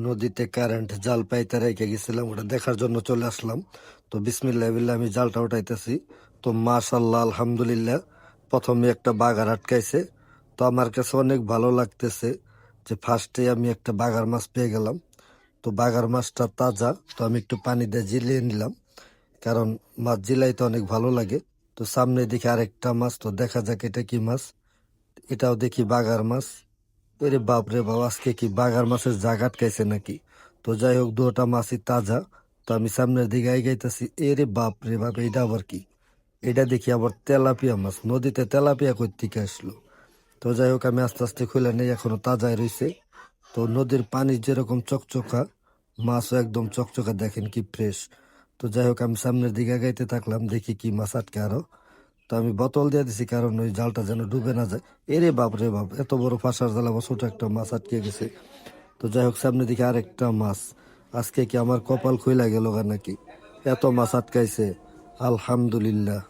নদীতে কারেন্ট জাল পাইতে রেখে গেছিলাম, ওটা দেখার জন্য চলে আসলাম। তো বিসমিল্লাহ বিল্লাহ আমি জালটা উঠাইতেছি। তো মাশাল্লাহ আলহামদুলিল্লাহ প্রথমে একটা বাগার আটকাইছে। তো আমার কাছে অনেক ভালো লাগতেছে যে ফার্স্টে আমি একটা বাগার মাছ পেয়ে গেলাম। তো বাগার মাছটা তাজা, তো আমি একটু পানি দিয়ে জিলিয়ে নিলাম, কারণ মাছ জিলাইতে অনেক ভালো লাগে। তো সামনে দেখি আরেকটা মাছ, তো দেখা যাক এটা কি মাছ। এটাও দেখি বাগার মাছ। এরে বাপ রে বাপ, আজকে কি বাগার মাছের জাগ আটকাইছে নাকি? তো যাই হোক, দুটা মাছই তাজা। তো আমি সামনের দিকে এগাইতেছি। এরে বাপ রে বাপ, এটা আবার কি? এটা দেখি আবার তেলাপিয়া মাছ। নদীতে তেলাপিয়া কই থেকে আসলো? তো যাই হোক, আমি আস্তে আস্তে খুলে নেই, এখনো তাজাই রয়েছে। তো নদীর পানি যেরকম চকচকা, মাছও একদম চকচকা, দেখেন কি ফ্রেশ। তো যাই হোক, আমি সামনের দিকে আগাইতে থাকলাম, দেখি কি মাছ আটকে আরো। তো আমি বোতল দিয়ে দিছি, কারণ ওই জালটা যেন ডুবে না যায়। এরে বাপ রে বাপ, এত বড় ফাঁসার জাল, আবার ছোট একটা মাছ আটকে গেছে। তো যাই হোক, সামনে দিকে আরেকটা মাছ। আজকে কি আমার কপাল খুইলা গেল নাকি? এত মাছ আটকাইছে, আলহামদুলিল্লাহ।